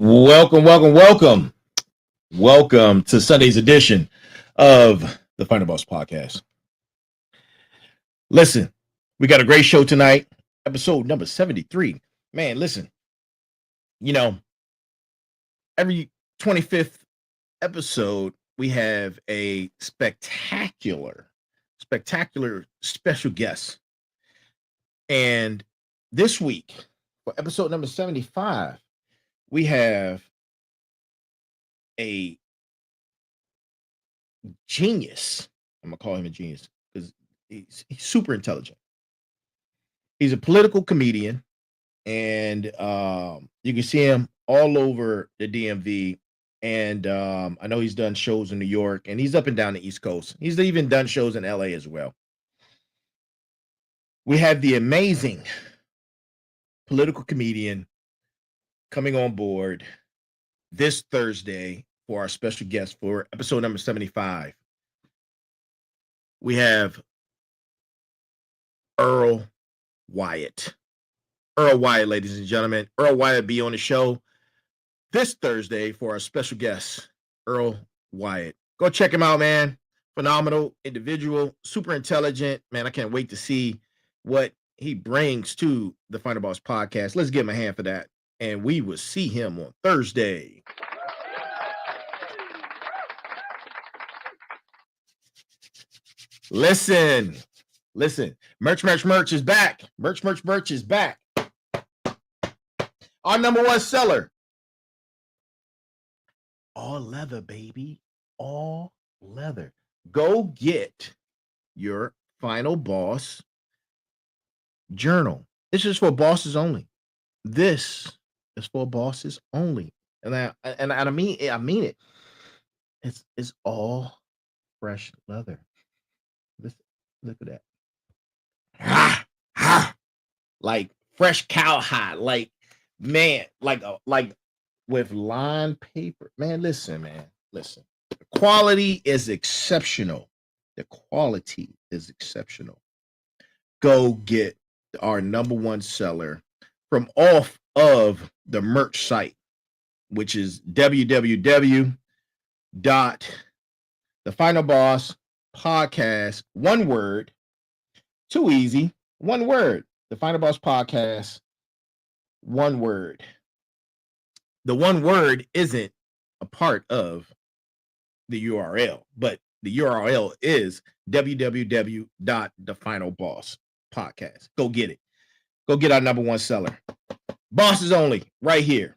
Welcome to Sunday's edition of the Final Boss Podcast. Listen, we got a great show tonight, episode number 73. Man, listen, you know, every 25th episode, we have a spectacular special guest. And this week, for episode number 75, we have a genius. I'm gonna call him a genius because he's super intelligent. He's a political comedian, and you can see him all over the DMV. And I know he's done shows in New York, and he's up and down the East Coast. He's even done shows in LA as well. We have the amazing political comedian coming on board this Thursday for our special guest for episode number 75. We have Earl Wyatt. Earl Wyatt, ladies and gentlemen. Earl Wyatt be on the show this Thursday for our special guest, Earl Wyatt. Go check him out, man. Phenomenal individual, super intelligent. Man, I can't wait to see what he brings to the Final Boss Podcast. Let's give him a hand for that. And we will see him on Thursday. Listen. Merch is back. Merch is back. Our number one seller. All leather, baby. All leather. Go get your Final Boss journal. This is for bosses only. This is for bosses only. And I mean it. It's all fresh leather. Look at that. Like fresh cowhide. Like, man, like with lined paper. Man, listen. The quality is exceptional. Go get our number one seller from off of the merch site, which is www.thefinalbosspodcast, one word, too easy, one word, the Final Boss Podcast, one word. The one word isn't a part of the URL, but the URL is www.thefinalbosspodcast. Go get it. Go get our number one seller. Bosses only, right here.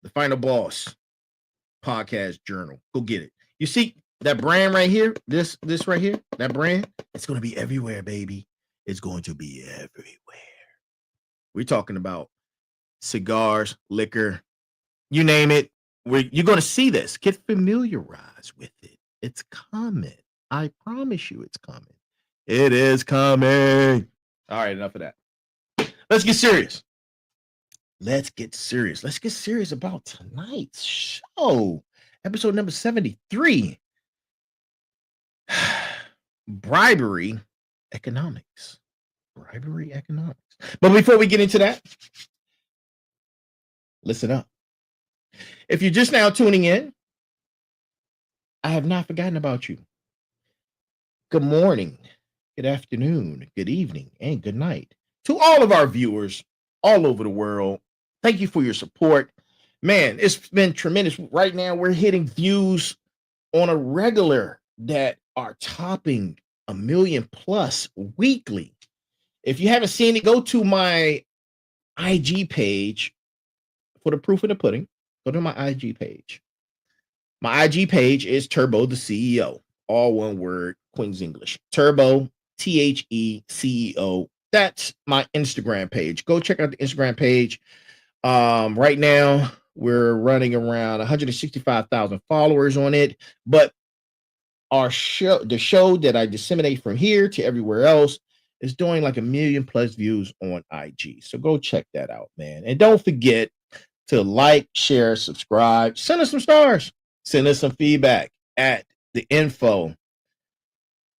The Final Boss Podcast Journal. Go get it. You see that brand right here? This right here, that brand, it's going to be everywhere, baby. It's going to be everywhere. We're talking about cigars, liquor, you name it. You're going to see this. Get familiarized with it. It's coming. I promise you it's coming. It is coming. All right, enough of that. Let's get serious. Let's get serious about tonight's show. Episode number 73. Bribery Economics. But before we get into that, listen up. If you're just now tuning in, I have not forgotten about you. Good morning, good afternoon, good evening, and good night to all of our viewers all over the world. Thank you for your support. Man, it's been tremendous. Right now, we're hitting views on a regular that are topping 1 million plus weekly. If you haven't seen it, go to my IG page for the proof of the pudding. Go to my IG page. My IG page is Turbo the CEO. All one word, Queen's English. Turbo, THECEO. That's my Instagram page. Go check out the Instagram page. Right now, we're running around 165,000 followers on it. But the show that I disseminate from here to everywhere else is doing like 1 million plus views on IG. So go check that out, man. And don't forget to like, share, subscribe, send us some stars, send us some feedback at the info.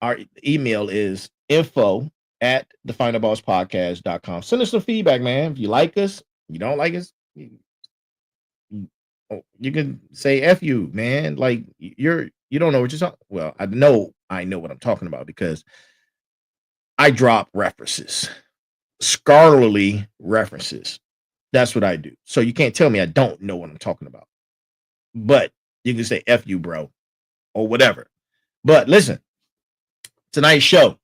Our email is info@thefinalbosspodcast.com. Send us some feedback, man. If you like us, you don't like us, Oh, you can say F you, man. Like you don't know what you're talking. Well, I know what I'm talking about because I drop references, scholarly references. That's what I do. So you can't tell me I don't know what I'm talking about. But you can say F you, bro, or whatever. But listen, tonight's show.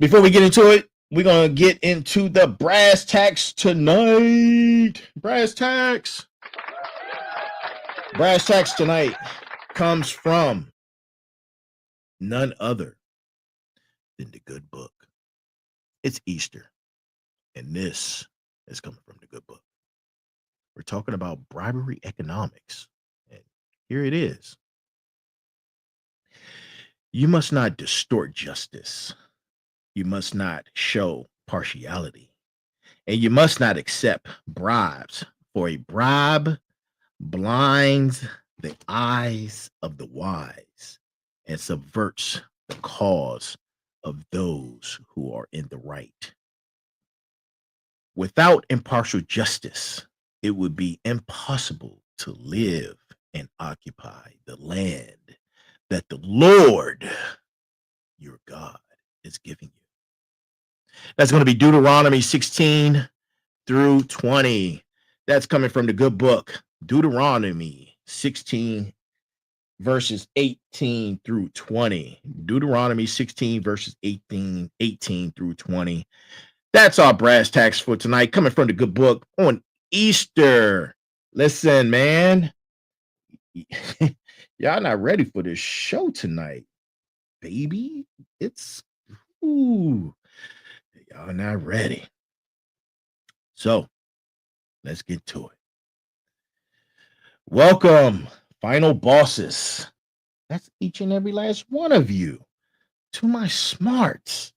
Before we get into it, we're gonna get into the brass tacks tonight. Brass tacks. Brass tacks tonight comes from none other than the good book. It's Easter, and this is coming from the good book. We're talking about bribery economics. And here it is. You must not distort justice. You must not show partiality. And you must not accept bribes, for a bribe blinds the eyes of the wise and subverts the cause of those who are in the right. Without impartial justice, it would be impossible to live and occupy the land that the Lord your God is giving you. That's going to be Deuteronomy 16 through 20. That's coming from the good book, Deuteronomy 16, verses 18 through 20. Deuteronomy 16, verses 18 through 20. That's our brass tacks for tonight, coming from the good book on Easter. Listen, man, y'all not ready for this show tonight, baby. It's, ooh, y'all not ready. So let's get to it. Welcome, final bosses. That's each and every last one of you to my smarts.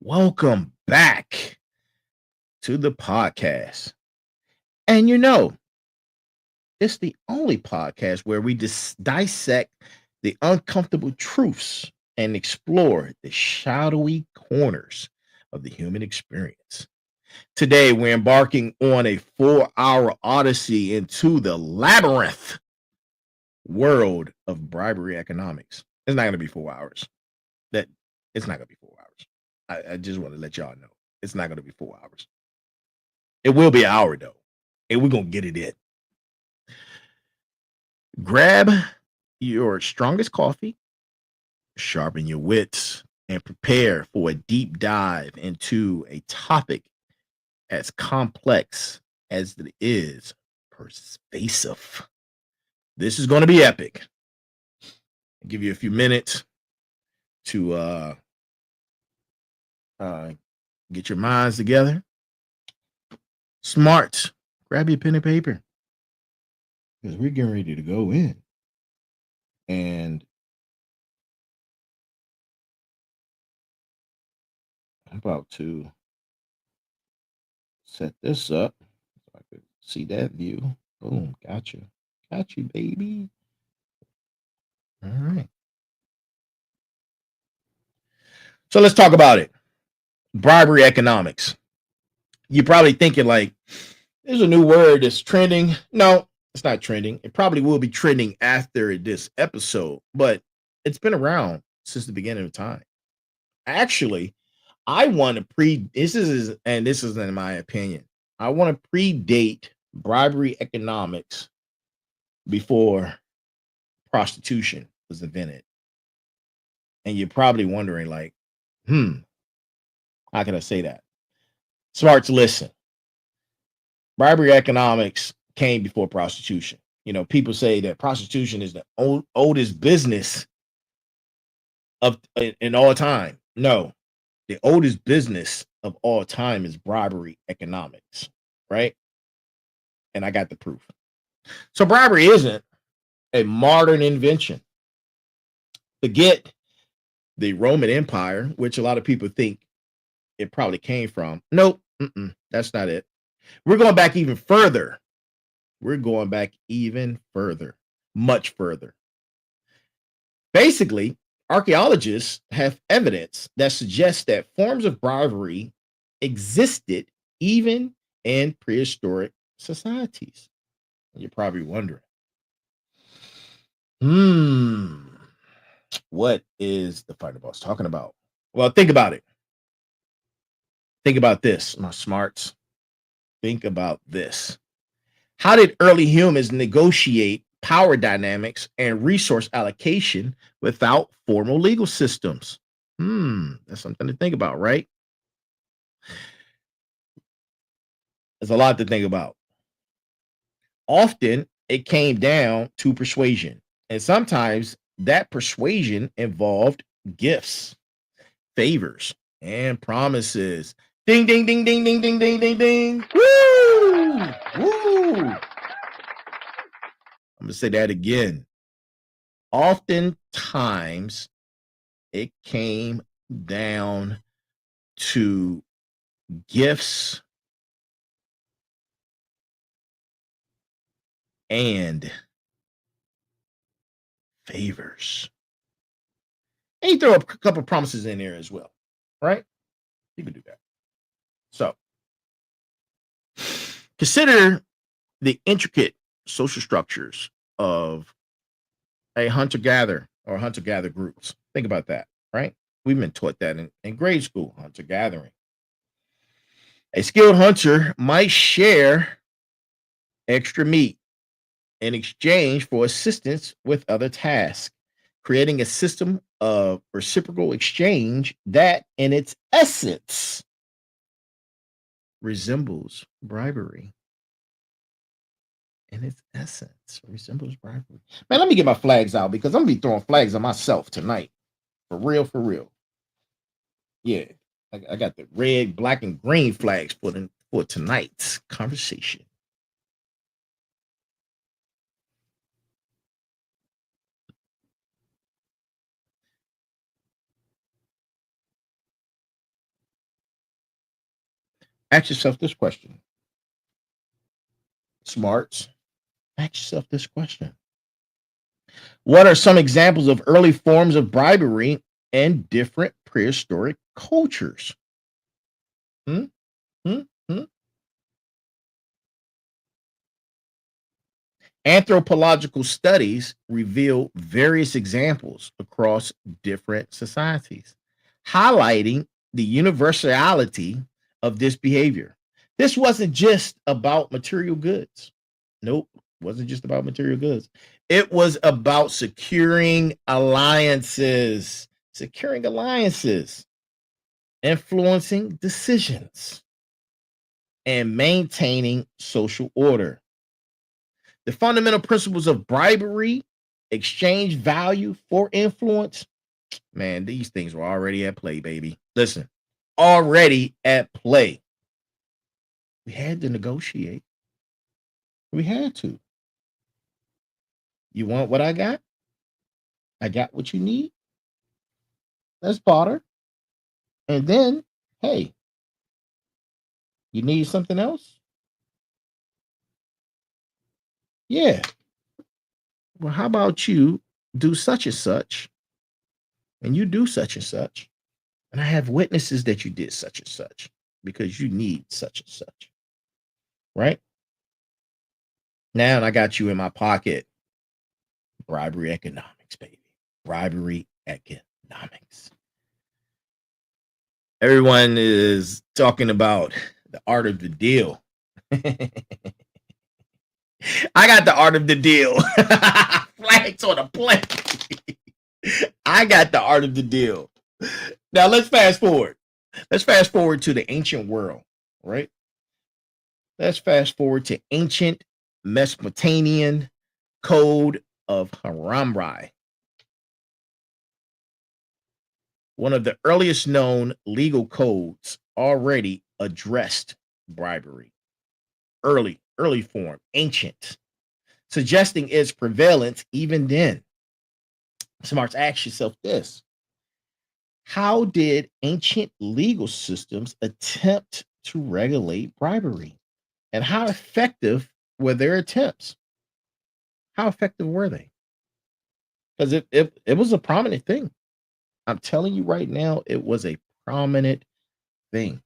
Welcome back to the podcast. And it's the only podcast where we dissect the uncomfortable truths and explore the shadowy corners of the human experience. Today, we're embarking on a 4-hour odyssey into the labyrinth world of bribery economics. It's not going to be 4 hours. It's not going to be 4 hours. I just want to let y'all know it's not going to be 4 hours. It will be an hour though, and we're going to get it in. Grab your strongest coffee, sharpen your wits, and prepare for a deep dive into a topic as complex as it is pervasive. This is going to be epic. I'll give you a few minutes to get your minds together. Smart. Grab your pen and paper because we're getting ready to go in. And I'm about to set this up so I could see that view. Boom. Gotcha. Got you, baby. All right. So let's talk about it. Bribery economics. You're probably thinking like, there's a new word that's trending. No, it's not trending. It probably will be trending after this episode, but it's been around since the beginning of time. Actually, I want to this isn't in my opinion. I want to predate bribery economics before prostitution was invented. And you're probably wondering, like, how can I say that? Smarts, listen. Bribery economics came before prostitution. People say that prostitution is the oldest business of in all time. No, the oldest business of all time is bribery economics, right? And I got the proof. So bribery isn't a modern invention. Forget the Roman Empire, which a lot of people think it probably came from. Nope, that's not it. We're going back even further. Much further. Basically, archaeologists have evidence that suggests that forms of bribery existed even in prehistoric societies. You're probably wondering, hmm, what is the final boss talking about? Well, think about it. Think about this, my smarts. Think about this. How did early humans negotiate power dynamics and resource allocation without formal legal systems? That's something to think about, right? There's a lot to think about. Often it came down to persuasion, and sometimes that persuasion involved gifts, favors, and promises. Ding, ding, ding, ding, ding, ding, ding, ding, ding. Woo! Woo! I'm going to say that again. Oftentimes it came down to gifts and favors. And you throw a couple promises in there as well, right? You can do that. So consider the intricate social structures of a hunter gatherer or hunter gatherer groups. Think about that, right? We've been taught that in grade school, hunter gathering. A skilled hunter might share extra meat in exchange for assistance with other tasks, creating a system of reciprocal exchange that, in its essence, resembles bribery. In its essence, resembles bribery. Man, let me get my flags out because I'm gonna be throwing flags on myself tonight. For real, for real. Yeah. I got the red, black, and green flags for tonight's conversation. Ask yourself this question. Smarts. Ask yourself this question. What are some examples of early forms of bribery in different prehistoric cultures? Hmm? Hmm? Hmm? Anthropological studies reveal various examples across different societies, highlighting the universality of this behavior. This wasn't just about material goods. Nope, wasn't just about material goods. It was about securing alliances, influencing decisions, and maintaining social order. The fundamental principles of bribery, exchange value for influence, man, these things were already at play, baby. Listen, already at play. We had to negotiate. We had to. You want what I got? I got what you need. Let's barter. And then, hey, you need something else? Yeah. Well, how about you do such and such, and you do such and such, and I have witnesses that you did such and such because you need such and such, right? Now I got you in my pocket. Bribery economics, baby. Bribery economics. Everyone is talking about the art of the deal. I got the art of the deal. Flags on a play. I got the art of the deal. Now let's fast forward. Let's fast forward to the ancient world, right? Let's fast forward to ancient Mesopotamian code of Hammurabi, one of the earliest known legal codes already addressed bribery. Early form, ancient, suggesting its prevalence even then. Smarts, ask yourself this. How did ancient legal systems attempt to regulate bribery? And how effective were their attempts? How effective were they? Because it was a prominent thing. I'm telling you right now, it was a prominent thing.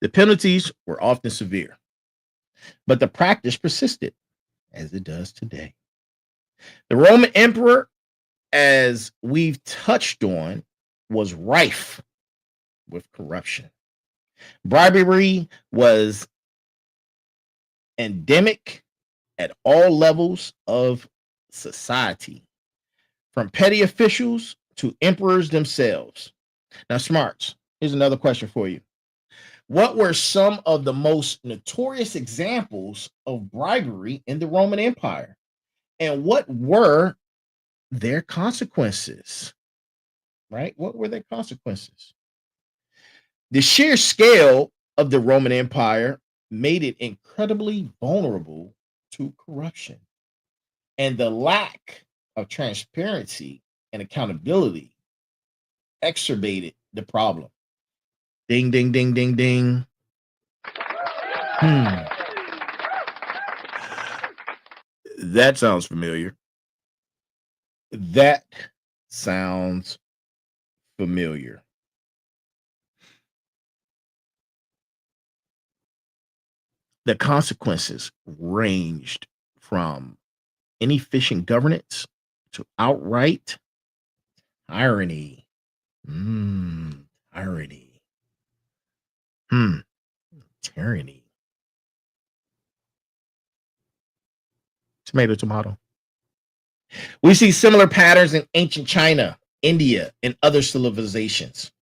The penalties were often severe, but the practice persisted, as it does today. The Roman emperor, as we've touched on, was rife with corruption. Bribery was endemic at all levels of society, from petty officials to emperors themselves. Now, smarts, here's another question for you. What were some of the most notorious examples of bribery in the Roman Empire? And what were their consequences? Right? What were their consequences? The sheer scale of the Roman Empire made it incredibly vulnerable to corruption, and the lack of transparency and accountability exacerbated the problem. Ding, ding, ding, ding, ding. Hmm. That sounds familiar. That sounds familiar. The consequences ranged from inefficient governance to outright tyranny. Tyranny. Hmm. Tyranny. Tomato, tomato. We see similar patterns in ancient China, India, and other civilizations.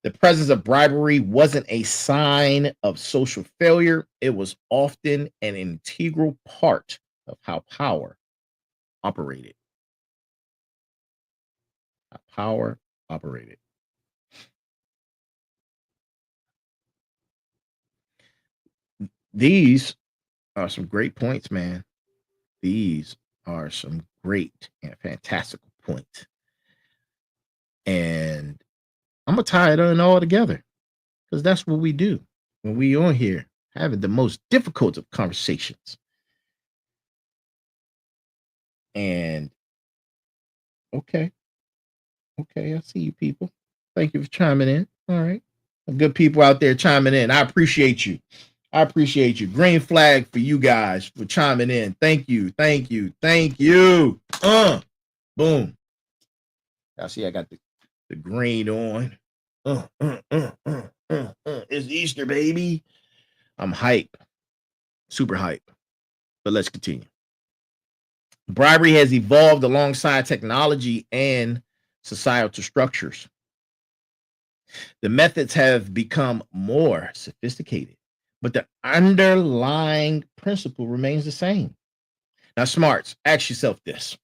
The presence of bribery wasn't a sign of social failure, it was often an integral part of how power operated. How power operated. These are some great points, man. These are some great and fantastical points. And I'm gonna tie it in all together because that's what we do when we on here having the most difficult of conversations. And okay, okay, I see you people. Thank you for chiming in. All right. Good people out there chiming in. I appreciate you. I appreciate you. Green flag for you guys for chiming in. Thank you. Thank you. Thank you. Boom. Y'all see I got the green on. It's Easter, baby. I'm hype. Super hype. But let's continue. Bribery has evolved alongside technology and societal structures. The methods have become more sophisticated, but the underlying principle remains the same. Now, smarts, ask yourself this.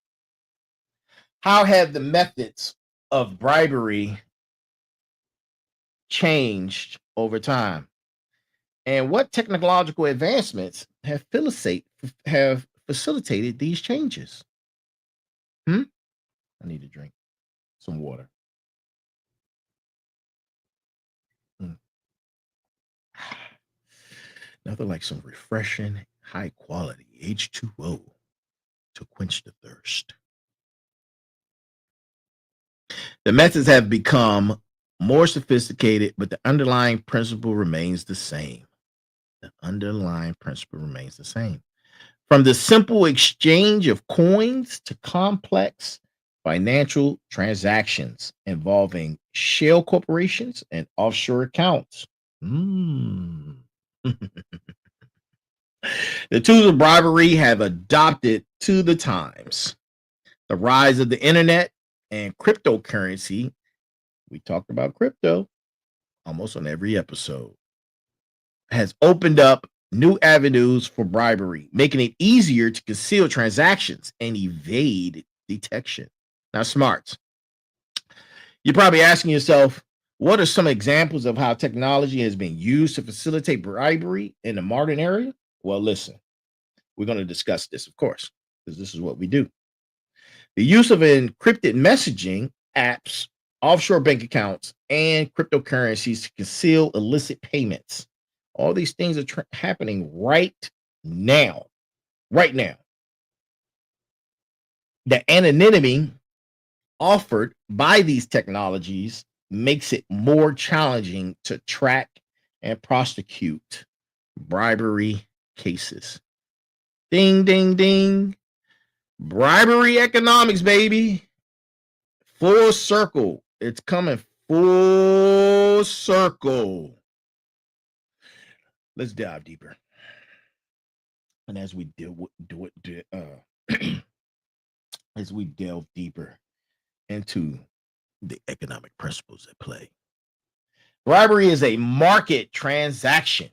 How have the methods of bribery changed over time? And what technological advancements have facilitated these changes? I need to drink some water. Mm. Nothing like some refreshing, high quality H2O to quench the thirst. The methods have become more sophisticated, but the underlying principle remains the same. The underlying principle remains the same. From the simple exchange of coins to complex financial transactions involving shell corporations and offshore accounts. Mm. The tools of bribery have adopted to the times. The rise of the internet and cryptocurrency. We talked about crypto almost on every episode. Has opened up new avenues for bribery, making it easier to conceal transactions and evade detection. Now, smarts, you're probably asking yourself, what are some examples of how technology has been used to facilitate bribery in the modern era? Well, listen, we're going to discuss this, of course, because this is what we do. The use of encrypted messaging apps, offshore bank accounts, and cryptocurrencies to conceal illicit payments. All these things are happening right now. Right now. The anonymity offered by these technologies makes it more challenging to track and prosecute bribery cases. Ding, ding, ding. Bribery economics, baby. Full circle. It's coming full circle. Let's dive deeper. And as we as we delve deeper into the economic principles at play. Bribery is a market transaction,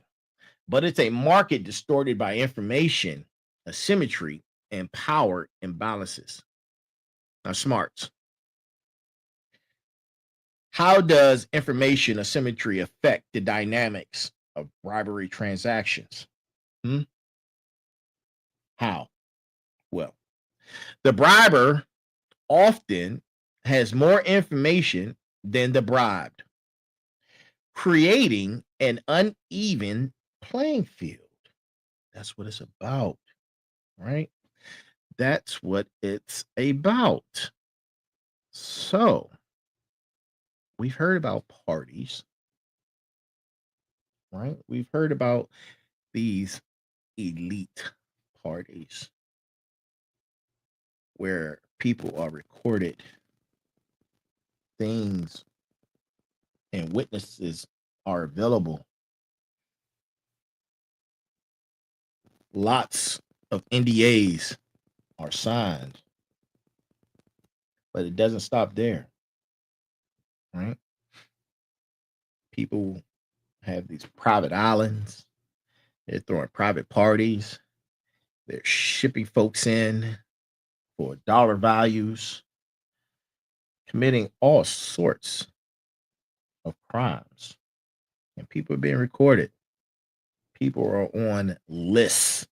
but it's a market distorted by information, asymmetry, and power imbalances. Now, smarts. How does information asymmetry affect the dynamics of bribery transactions? Hmm? How? Well, the briber often has more information than the bribed, creating an uneven playing field. That's what it's about, right? That's what it's about. So, we've heard about parties, right? We've heard about these elite parties where people are recorded, things and witnesses are available. Lots of NDAs are signed, but it doesn't stop there, right? People have these private islands, they're throwing private parties, they're shipping folks in for dollar values, committing all sorts of crimes, and people are being recorded. People are on lists.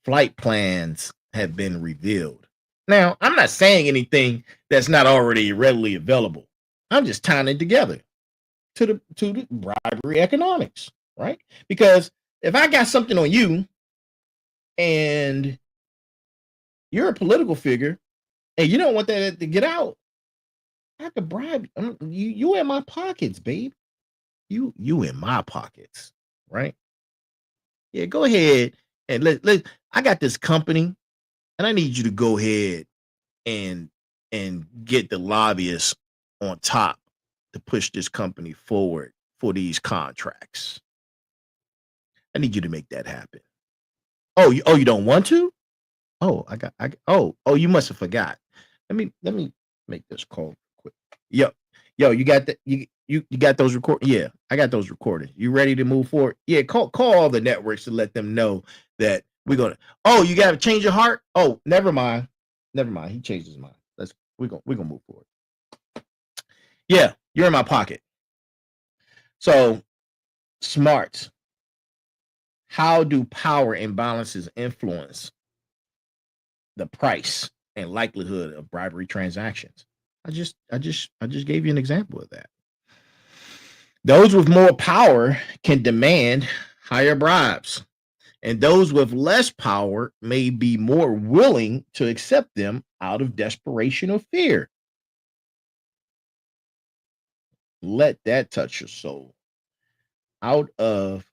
Flight plans have been revealed. Now, I'm not saying anything that's not already readily available. I'm just tying it together to the bribery economics, right? Because if I got something on you and you're a political figure and you don't want that to get out, I could bribe you. You in my pockets, babe. You in my pockets, right? Yeah, go ahead and let I got this company and I need you to go ahead and get the lobbyists on top to push this company forward for these contracts. I need you to make that happen. Oh, you don't want to? Oh, you must have forgot. Let me make this call quick. Yo, you got that you got those record yeah, I got those recorded. You ready to move forward? Yeah, call all the networks to let them know that we're gonna oh, you gotta change your heart? Oh, never mind. Never mind. He changed his mind. We're gonna move forward. Yeah, you're in my pocket. So smart. How do power imbalances influence the price and likelihood of bribery transactions? I just gave you an example of that. Those with more power can demand higher bribes, and those with less power may be more willing to accept them out of desperation or fear. Let that touch your soul. Out of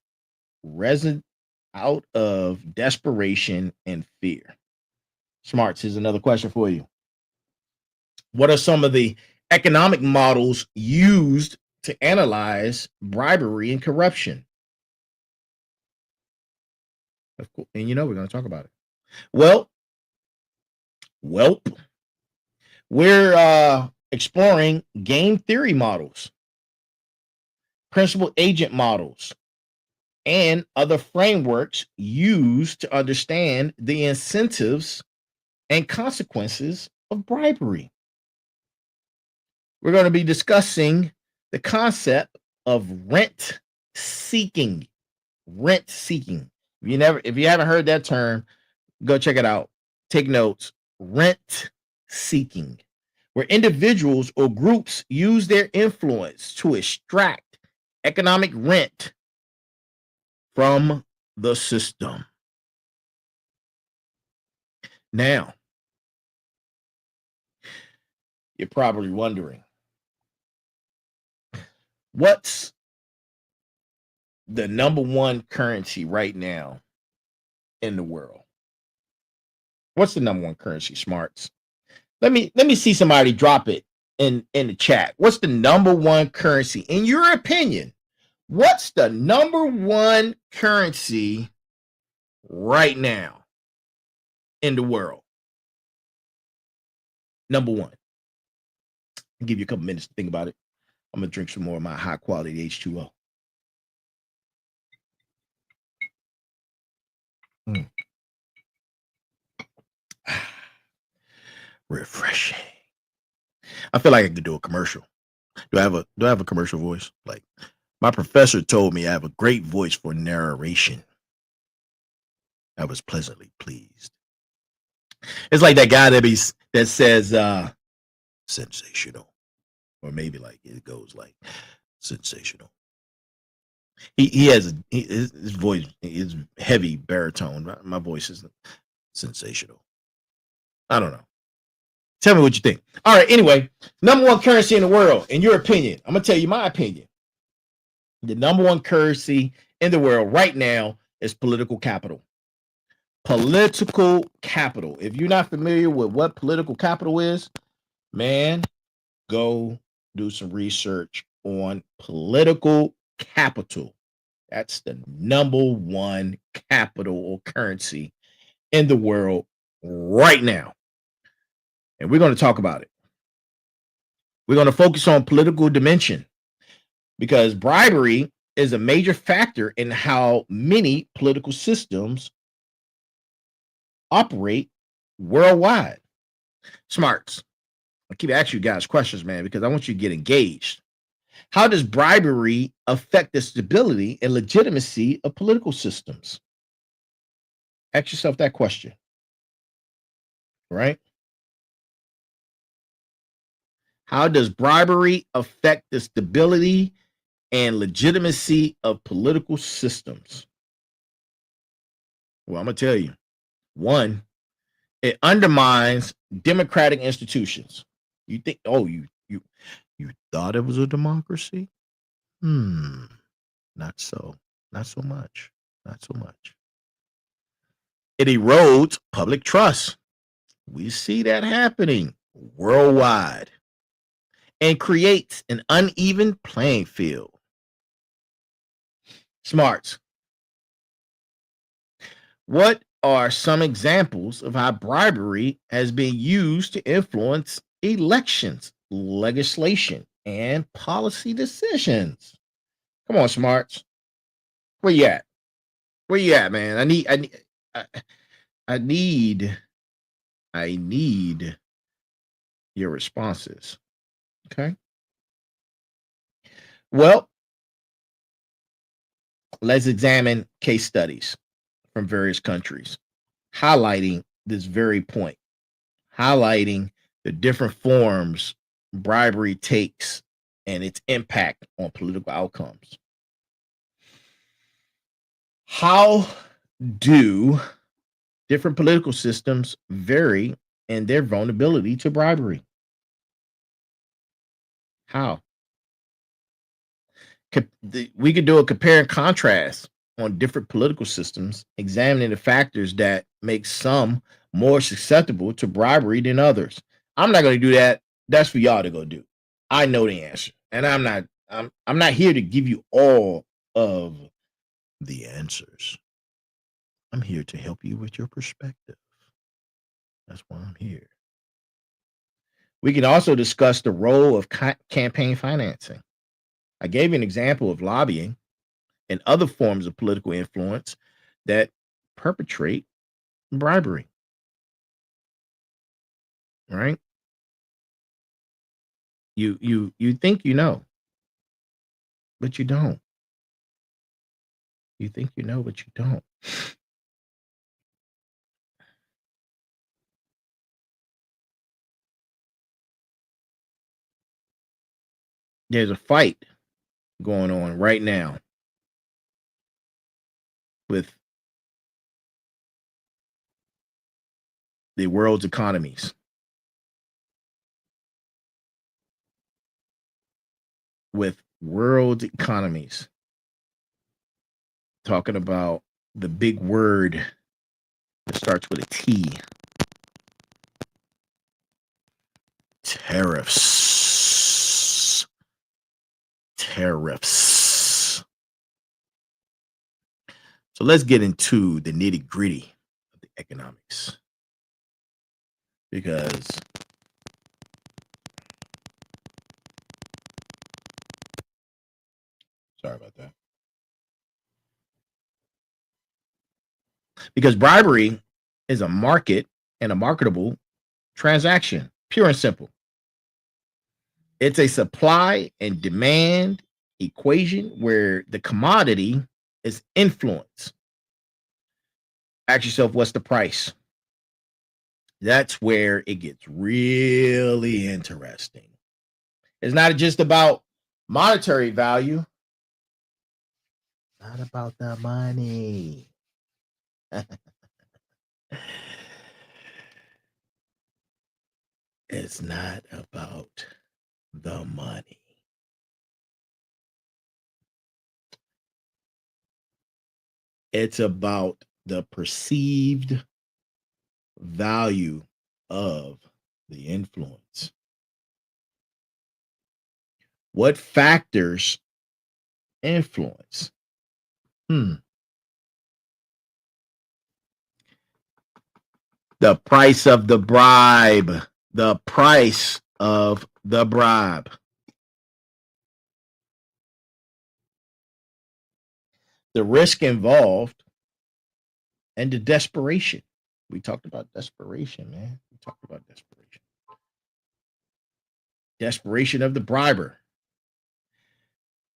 resin out of desperation and fear. Smarts, here's another question for you. What are some of the economic models used to analyze bribery and corruption? Of course, and we're going to talk about it. Well, welp, we're exploring game theory models, principal agent models, and other frameworks used to understand the incentives and consequences of bribery. We're going to be discussing the concept of rent seeking. Rent seeking. If you haven't heard that term, go check it out. Take notes. Rent seeking, where individuals or groups use their influence to extract economic rent from the system. Now, you're probably wondering, what's the number one currency right now in the world? What's the number one currency, Smarts? Let me see somebody drop it in the chat. What's the number one currency in your opinion? What's the number one currency right now in the world? Number one. I'll give you a couple minutes to think about it. I'm gonna drink some more of my high quality H2O. Mm. Refreshing. I feel like I could do a commercial. Do I have a commercial voice? Like my professor told me I have a great voice for narration. I was pleasantly pleased. It's like that guy that says sensational. Or maybe like it goes like sensational. He has his voice is heavy baritone. My voice is sensational. I don't know. Tell me what you think. All right. Anyway, number one currency in the world, in your opinion. I'm gonna tell you my opinion. The number one currency in the world right now is political capital. Political capital. If you're not familiar with what political capital is, man, go do some research on political capital. That's the number one capital or currency in the world right now. And we're going to talk about it. We're going to focus on political dimension because bribery is a major factor in how many political systems operate worldwide. Smarts. I keep asking you guys questions, man, because I want you to get engaged. How does bribery affect the stability and legitimacy of political systems? Ask yourself that question, right? How does bribery affect the stability and legitimacy of political systems? Well, I'm going to tell you. One, it undermines democratic institutions. You think, oh, you thought it was a democracy? Not so. Not so much. Not so much. It erodes public trust. We see that happening worldwide and creates an uneven playing field. Smarts. What are some examples of how bribery has been used to influence elections, legislation, and policy decisions? Come on, Smarts. Where you at? Where you at, man? I, I need, I need your responses. Okay. Well, let's examine case studies from various countries, highlighting this very point, highlighting the different forms bribery takes and its impact on political outcomes. How do different political systems vary in their vulnerability to bribery? How? We could do a compare and contrast on different political systems, examining the factors that make some more susceptible to bribery than others. I'm not going to do that. That's for y'all to go do. I know the answer, and I'm not here to give you all of the answers. I'm here to help you with your perspective. That's why I'm here. We can also discuss the role of campaign financing. I gave you an example of lobbying and other forms of political influence that perpetrate bribery, right? You think you know, but you don't. You think you know, but you don't. There's a fight going on right now with the world's economies, with world economies. talking about the big word that starts with a T. Tariffs. Tariffs. So let's get into the nitty gritty of the economics because sorry about that. Because bribery is a market and a marketable transaction, pure and simple. It's a supply and demand equation where the commodity is influence. Ask yourself, what's the price? That's where it gets really interesting. It's not just about monetary value, not about the money. It's not about the money. It's about the perceived value of the influence. What factors influence? The price of the bribe. The price of the bribe. The risk involved and the desperation. We talked about desperation, man. We talked about desperation. Desperation of the briber.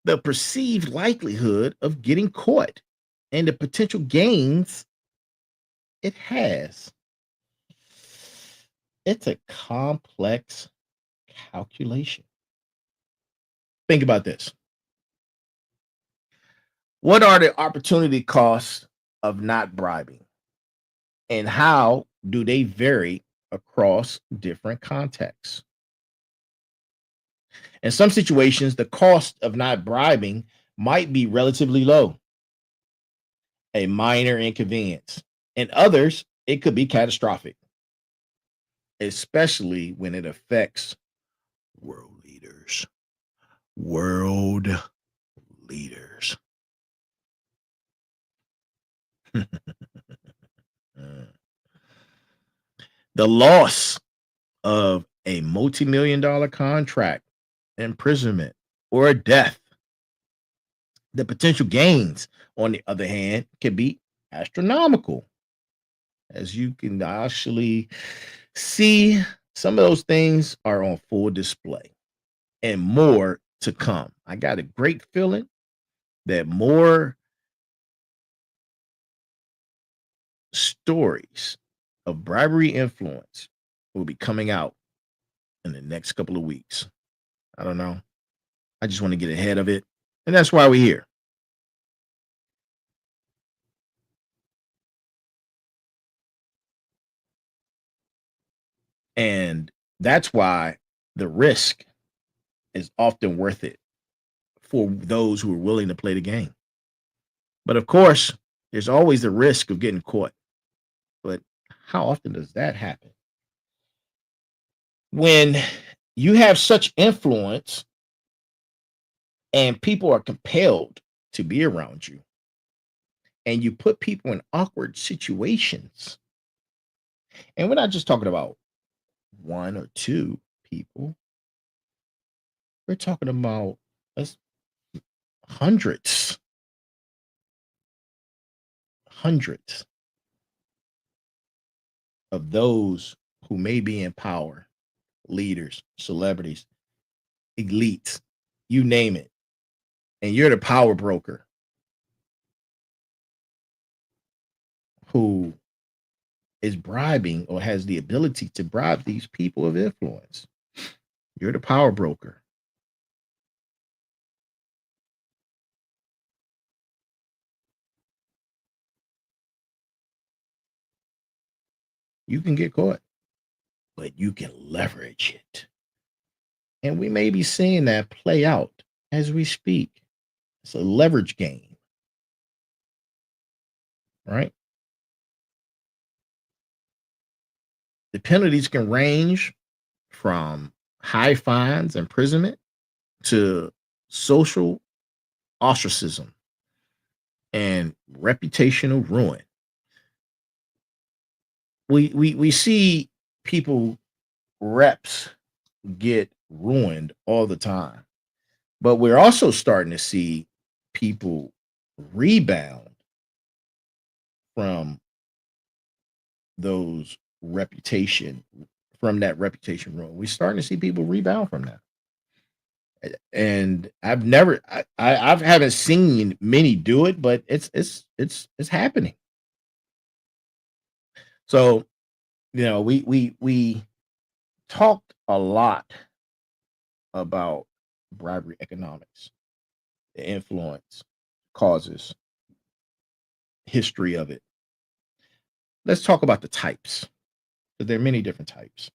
The perceived likelihood of getting caught and the potential gains it has. It's a complex calculation. Think about this. What are the opportunity costs of not bribing? And how do they vary across different contexts? In some situations, the cost of not bribing might be relatively low, a minor inconvenience. In others, it could be catastrophic, especially when it affects world leaders. World leaders. The loss of a multi-million dollar contract, imprisonment, or death. The potential gains, on the other hand, can be astronomical. As you can actually see, some of those things are on full display and more to come. I got a great feeling that more stories of bribery influence will be coming out in the next couple of weeks. I don't know. I just want to get ahead of it. And that's why we're here. And that's why the risk is often worth it for those who are willing to play the game. But of course, there's always the risk of getting caught. But how often does that happen? When you have such influence and people are compelled to be around you, and you put people in awkward situations, and we're not just talking about one or two people, we're talking about us hundreds, hundreds of those who may be in power, leaders, celebrities, elites, you name it. And you're the power broker who is bribing or has the ability to bribe these people of influence. You're the power broker. You can get caught, but you can leverage it. And we may be seeing that play out as we speak. It's a leverage game. right? The penalties can range from high fines, imprisonment, to social ostracism and reputational ruin. We see people reps get ruined all the time, but we're also starting to see people rebound from those reputation from that reputation ruin. We're starting to see people rebound from that. And I've never I haven't seen many do it, but it's happening. So, we talked a lot about bribery economics, the influence, causes, history of it. Let's talk about the types. 'Cause there are many different types.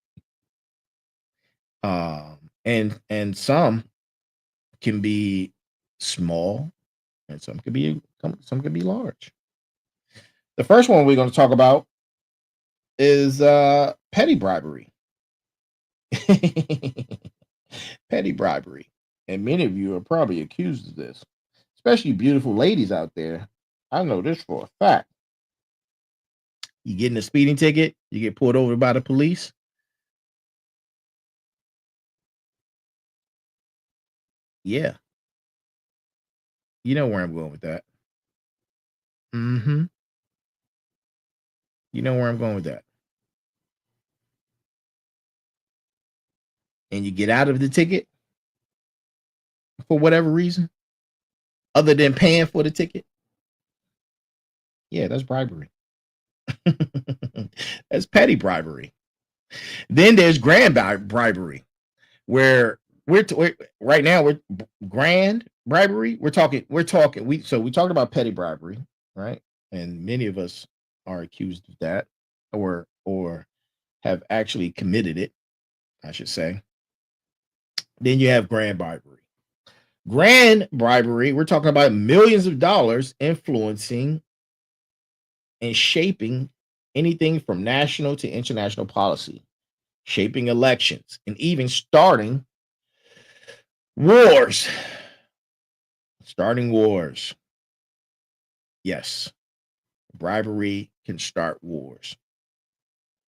And some can be small and some can be large. The first one we're going to talk about is petty bribery. Petty bribery. And many of you are probably accused of this, especially beautiful ladies out there. I know this for a fact. You get in a speeding ticket, you get pulled over by the police. Yeah, you know where I'm going with that. Hmm. You know where I'm going with that. And you get out of the ticket for whatever reason, other than paying for the ticket. Yeah, that's bribery. That's petty bribery. Then there's grand bribery, where we're right now grand bribery. We're talking we talked about petty bribery, right? And many of us are accused of that, or have actually committed it, I should say. Then you have grand bribery. Grand bribery, we're talking about millions of dollars influencing and shaping anything from national to international policy, shaping elections, and even starting wars. Starting wars. Yes, bribery can start wars.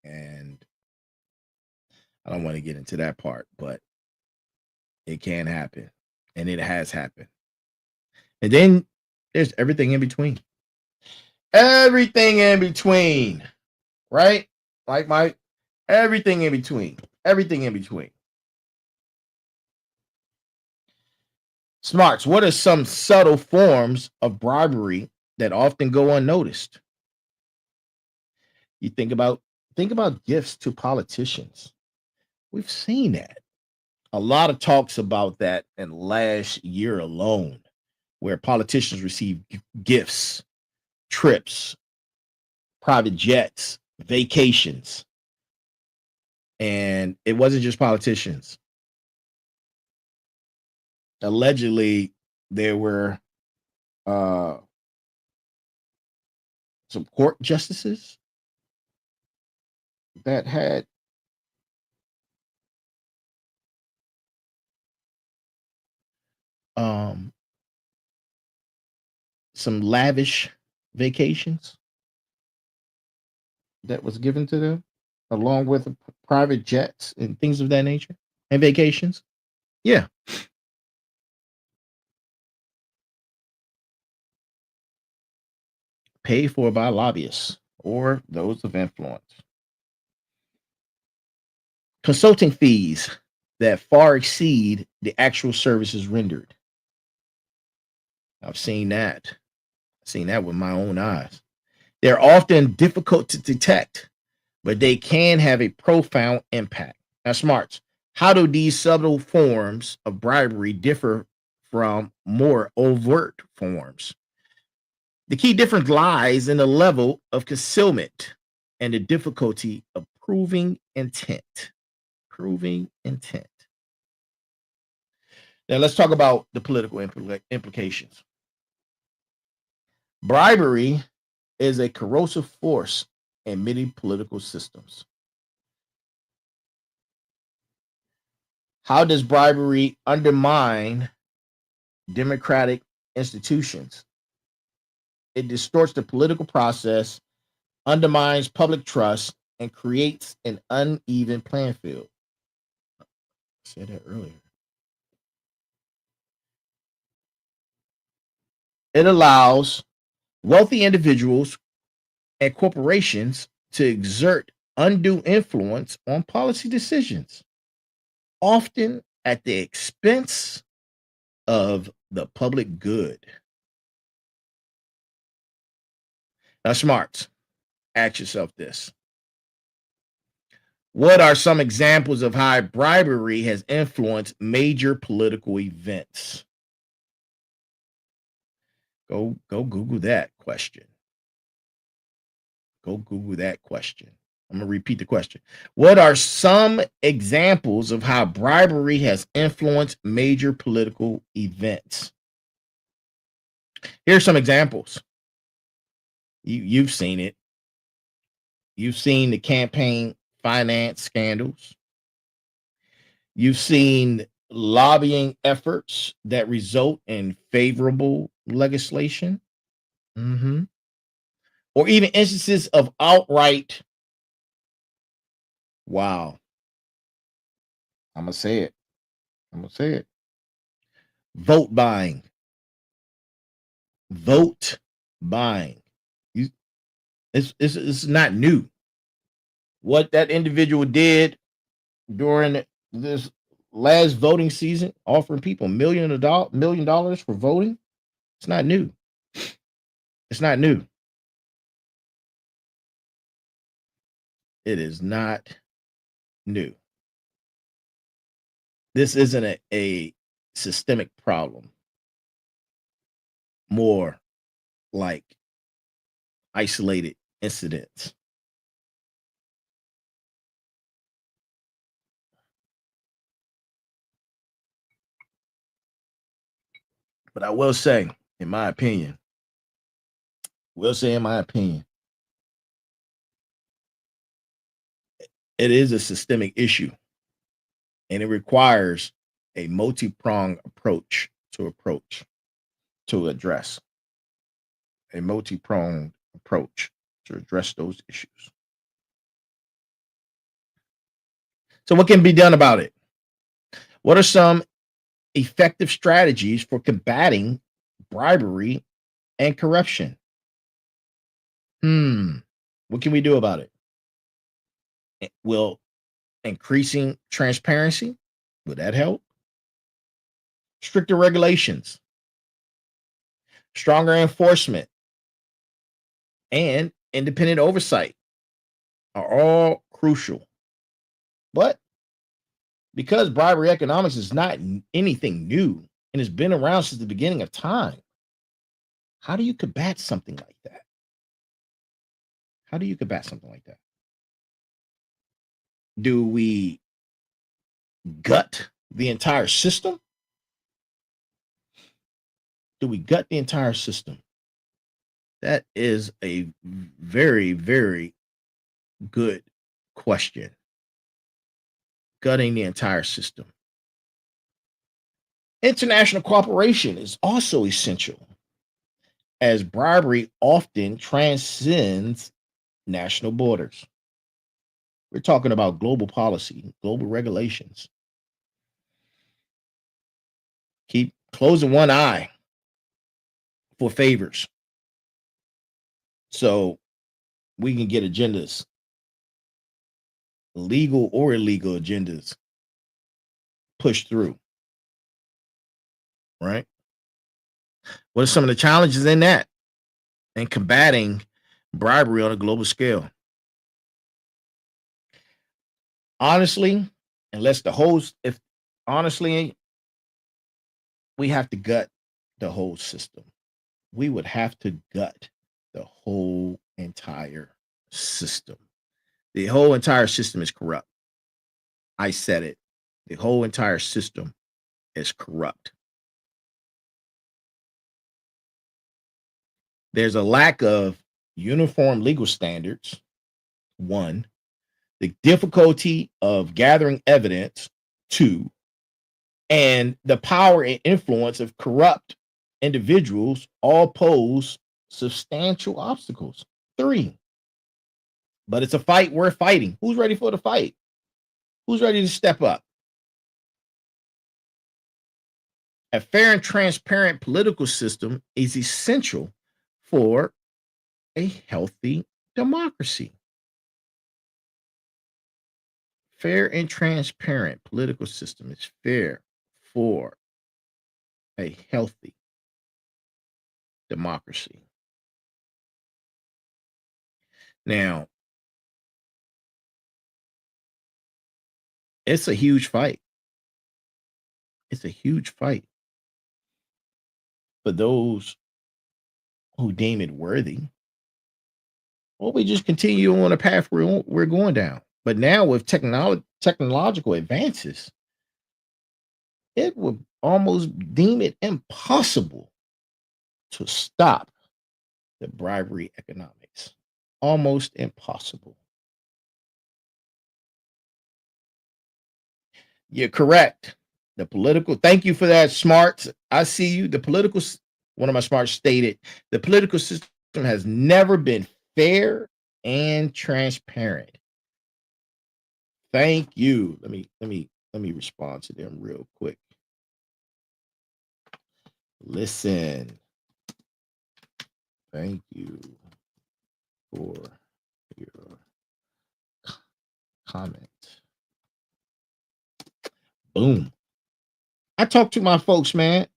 And I don't want to get into that part, but it can happen. And it has happened. And then there's everything in between. Everything in between, right? Like my everything in between. Everything in between. Smarts, what are some subtle forms of bribery that often go unnoticed? You think about gifts to politicians. We've seen that. A lot of talks about that in last year alone, where politicians receive gifts, trips, private jets, vacations. And it wasn't just politicians. Allegedly, there were uh, some court justices that had um, some lavish vacations that was given to them, along with private jets and things of that nature, and vacations. Yeah, paid for by lobbyists or those of influence. Consulting fees that far exceed the actual services rendered. I've seen that. I've seen that with my own eyes. They're often difficult to detect, but they can have a profound impact. Now, smarts, how do these subtle forms of bribery differ from more overt forms? The key difference lies in the level of concealment and the difficulty of proving intent. Proving intent. Now, let's talk about the political implications. Bribery is a corrosive force in many political systems. How does bribery undermine democratic institutions? It distorts the political process, undermines public trust, and creates an uneven playing field. I said that earlier. It allows wealthy individuals and corporations to exert undue influence on policy decisions, often at the expense of the public good. Now, smarts, ask yourself this. What are some examples of how bribery has influenced major political events? Go Google that question. Go Google that question. I'm going to repeat the question. What are some examples of how bribery has influenced major political events? Here's some examples. You've seen it. You've seen the campaign finance scandals. You've seen lobbying efforts that result in favorable legislation. Mhm. Or even instances of outright, wow, I'm going to say it. I'm going to say it. Vote buying. Vote buying. You, it's not new. What that individual did during this last voting season, offering people $1 million for voting, it's not new. It's not new. It is not new. This isn't a systemic problem, more like isolated incidents. But I will say, in my opinion, it is a systemic issue and it requires a multi-pronged to address a multi-pronged approach to address those issues. So what can be done about it? What are some effective strategies for combating bribery and corruption? What can we do about it? Will increasing transparency, would that help? Stricter regulations, stronger enforcement, and independent oversight are all crucial. But because bribery economics is not anything new and has been around since the beginning of time, how do you combat something like that? How do you combat something like that? Do we gut the entire system? Do we gut the entire system? That is a very, very good question. Gutting the entire system. International cooperation is also essential, as bribery often transcends national borders. We're talking about global policy, global regulations. Keep closing one eye for favors so we can get agendas, legal or illegal agendas, pushed through, right? What are some of the challenges in that and combating bribery on a global scale? Honestly, unless the host, if honestly, we have to gut the whole system. We would have to gut the whole entire system. The whole entire system is corrupt. I said it. The whole entire system is corrupt. There's a lack of uniform legal standards, one, the difficulty of gathering evidence, two, and the power and influence of corrupt individuals all pose substantial obstacles. Three, but it's a fight worth fighting. Who's ready for the fight? Who's ready to step up? A fair and transparent political system is essential for a healthy democracy. Fair and transparent political system is fair for a healthy democracy. Now, it's a huge fight. It's a huge fight for those who deem it worthy. Well, we just continue on the path we're going down. But now with technological advances, it would almost deem it impossible to stop the bribery economics. Almost impossible. You're correct. The political, thank you for that, Smarts. I see you. One of my smarts stated, the political system has never been fair and transparent. Thank you. Let me respond to them real quick. Listen. Thank you for your comment. Boom. I talk to my folks, man,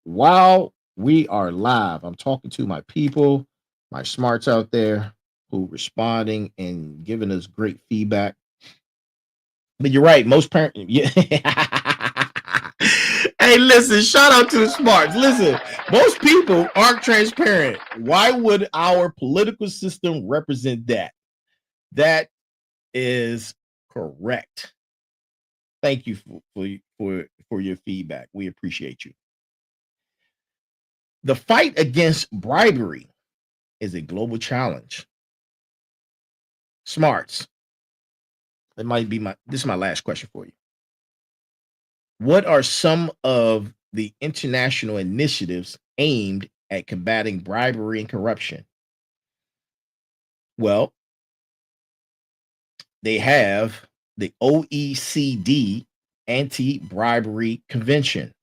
while we are live. I'm talking to my people, my smarts out there who responding and giving us great feedback. But you're right, most parents. Yeah. Hey, listen, shout out to the smarts. Listen, most people aren't transparent. Why would our political system represent that? That is correct. Thank you for your feedback. We appreciate you. The fight against bribery is a global challenge. Smarts. This is my last question for you. What are some of the international initiatives aimed at combating bribery and corruption? Well, they have the OECD Anti-Bribery Convention,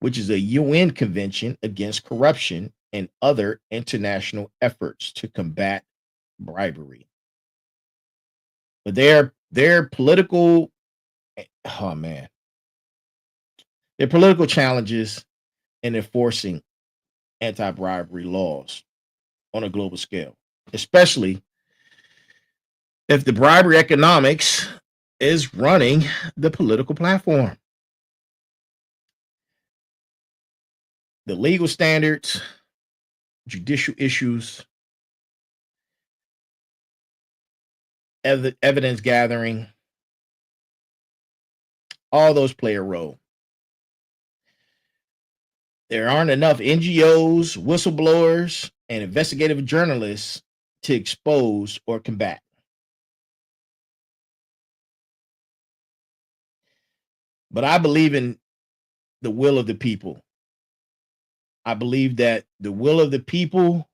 which is a UN convention against corruption and other international efforts to combat bribery. But their political oh man, their political challenges in enforcing anti-bribery laws on a global scale, especially if the bribery economics is running the political platform. The legal standards, judicial issues, evidence gathering, all those play a role. There aren't enough NGOs, whistleblowers, and investigative journalists to expose or combat. But I believe in the will of the people. I believe that the will of the people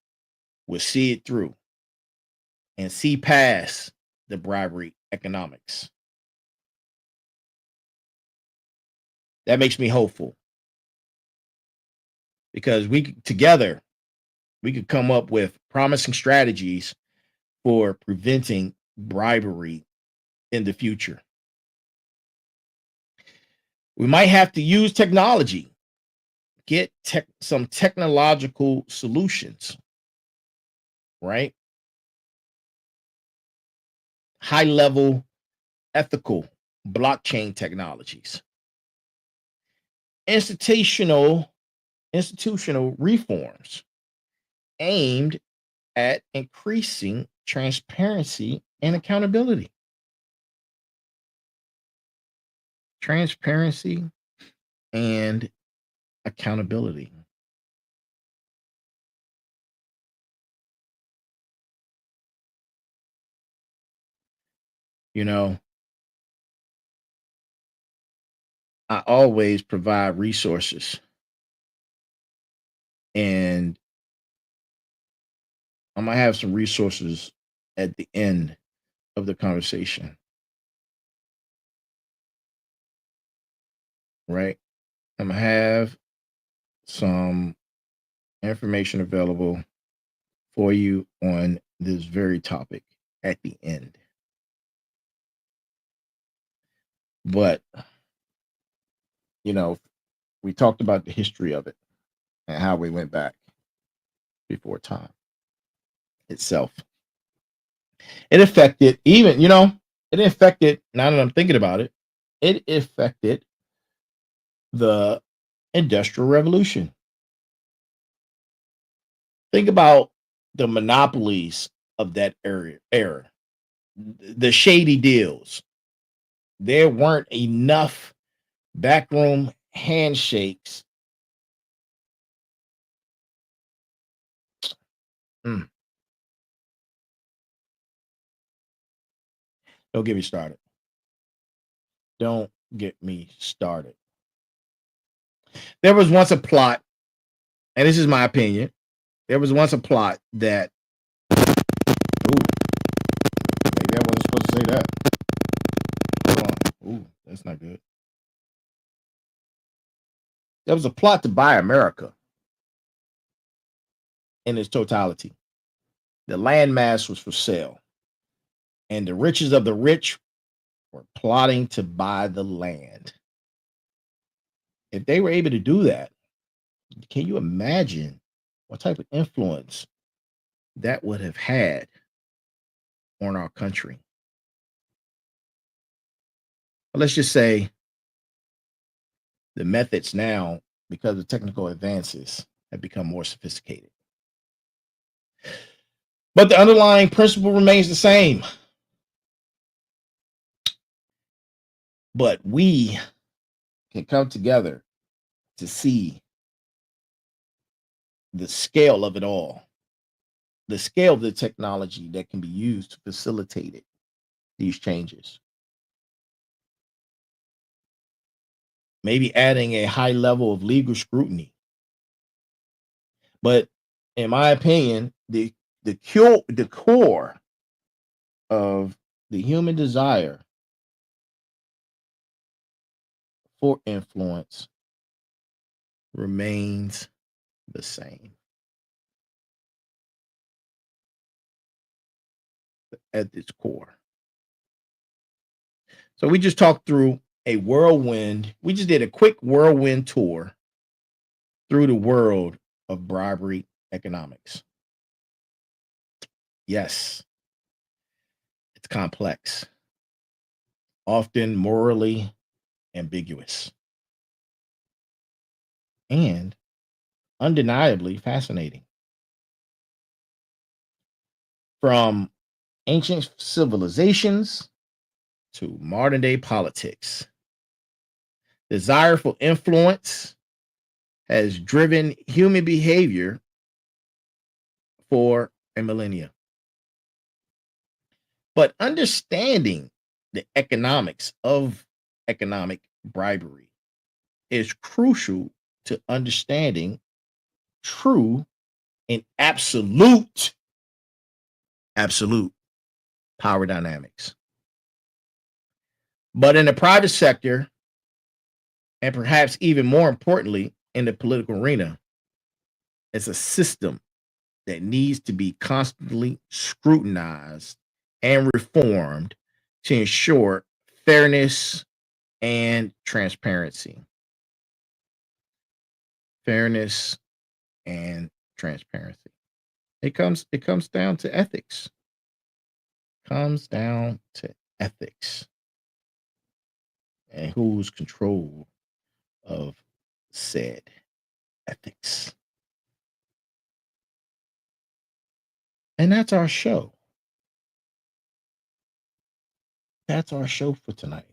will see it through and see past the bribery economics. That makes me hopeful because together we could come up with promising strategies for preventing bribery in the future. We might have to use technology, get some technological solutions, right? High level ethical blockchain technologies, institutional reforms aimed at increasing transparency and accountability. Transparency and accountability. You know, I always provide resources, and I'm gonna have some resources at the end of the conversation, right? I'm gonna have some information available for you on this very topic at the end. But, you know, we talked about the history of it and how we went back before time itself. It affected even, it affected, now that I'm thinking about it, it affected the Industrial Revolution. Think about the monopolies of that era, the shady deals. There weren't enough backroom handshakes. Mm, don't get me started. Don't get me started. There was once a plot, and this is my opinion. There was once a plot that, ooh, maybe I wasn't supposed to say that. Hold on. Ooh, that's not good. There was a plot to buy America in its totality. The landmass was for sale, and the riches of the rich were plotting to buy the land. If they were able to do that, can you imagine what type of influence that would have had on our country? But let's just say the methods now, because of technical advances, have become more sophisticated. But the underlying principle remains the same. But we can come together to see the scale of it all, the scale of the technology that can be used to facilitate it, these changes. Maybe adding a high level of legal scrutiny. But in my opinion, the core of the human desire for influence remains the same at its core. So we just talked through a whirlwind. We just did a quick whirlwind tour through the world of bribery economics. Yes, it's complex, often morally ambiguous, and undeniably fascinating. From ancient civilizations to modern day politics, desire for influence has driven human behavior for a millennia. But understanding the economics of economic bribery is crucial to understanding true and absolute power dynamics. But in the private sector, and perhaps even more importantly, in the political arena, it's a system that needs to be constantly scrutinized and reformed to ensure fairness and transparency. Fairness and transparency. It comes down to ethics. Comes down to ethics and who's control of said ethics. And that's our show. That's our show for tonight.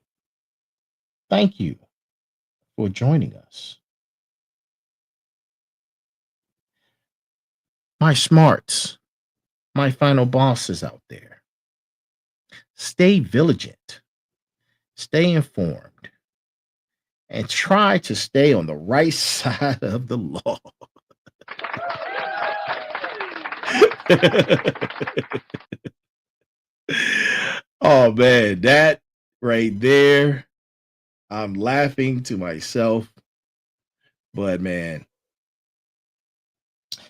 Thank you for joining us. My smarts, my final bosses out there. stay vigilant, stay informed, and try to stay on the right side of the law. Oh man, that right there, I'm laughing to myself. But man,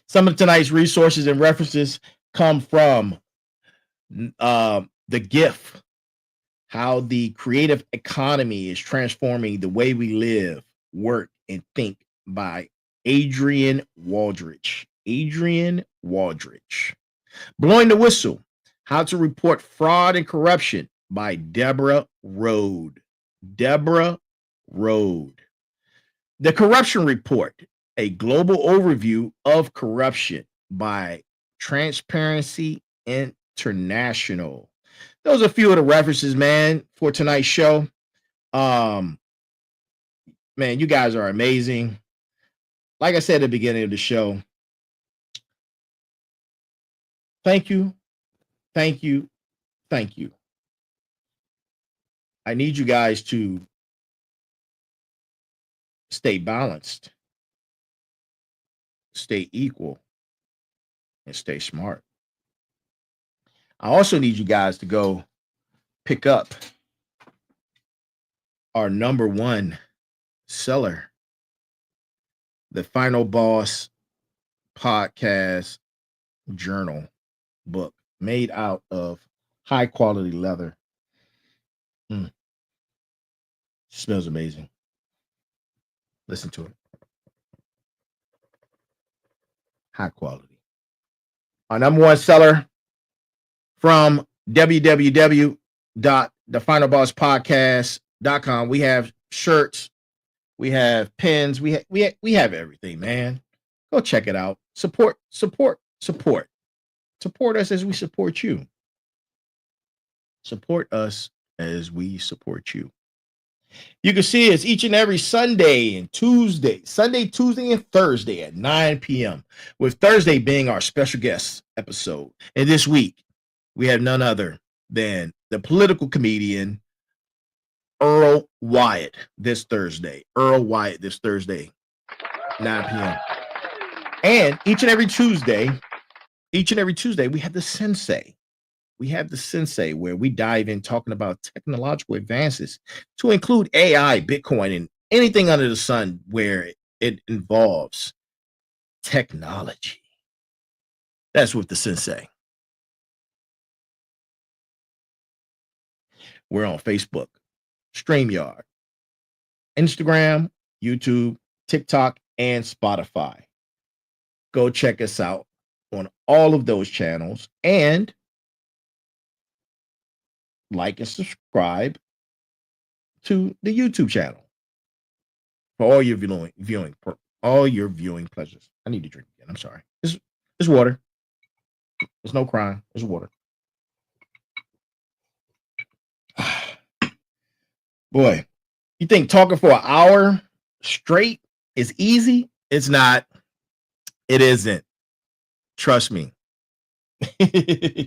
some of tonight's resources and references come from the GIF, how the creative economy is transforming the way we live, work, and think by Adrian Waldrich. Adrian Waldrich. Blowing the Whistle, How to Report Fraud and Corruption by Deborah Rode. Deborah Rode. The Corruption Report, a global overview of corruption by Transparency International. Those are a few of the references, man, for tonight's show. Um, man, you guys are amazing. Like I said at the beginning of the show, thank you, thank you, thank you. I need you guys to stay balanced, stay equal, and stay smart. I also need you guys to go pick up our number one seller, the Final Boss Podcast Journal book made out of high quality leather. Smells amazing. Listen to it. High quality. Our number one seller from www.thefinalbosspodcast.com. We have shirts, we have pins, we have everything, man. Go check it out. Support us as we support you. Support us as we support you. You can see us each and every Sunday and Tuesday, Tuesday, and Thursday at 9 p.m. with Thursday being our special guest episode. And this week, we have none other than the political comedian Earl Wyatt this Thursday. 9 p.m. And each and every Tuesday, we have the Sensei. Where we dive in talking about technological advances to include AI, Bitcoin, and anything under the sun where it involves technology. That's with the Sensei. We're on Facebook, StreamYard, Instagram, YouTube, TikTok, and Spotify. Go check us out on all of those channels and like and subscribe to the YouTube channel for all your viewing pleasures. I need to drink again. I'm sorry. It's water. There's no crying. It's water. Boy, you think talking for an hour straight is easy? It's not. It isn't. Trust me.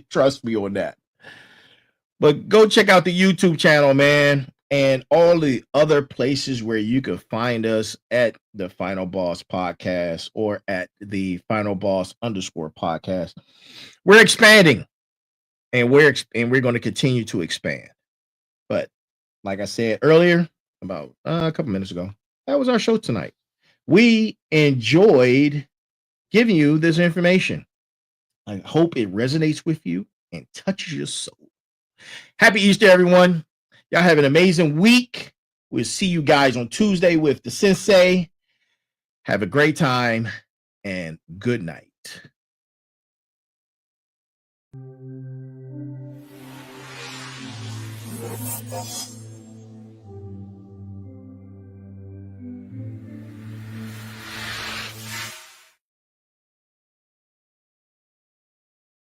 Trust me on that. But go check out the YouTube channel, man, and all the other places where you can find us at the Final Boss Podcast or at the Final Boss _podcast. We're expanding, and we're going to continue to expand. But like I said earlier, about a couple minutes ago, that was our show tonight. We enjoyed giving you this information. I hope it resonates with you and touches your soul. Happy Easter, everyone. Y'all have an amazing week. We'll see you guys on Tuesday with the Sensei. Have a great time and good night.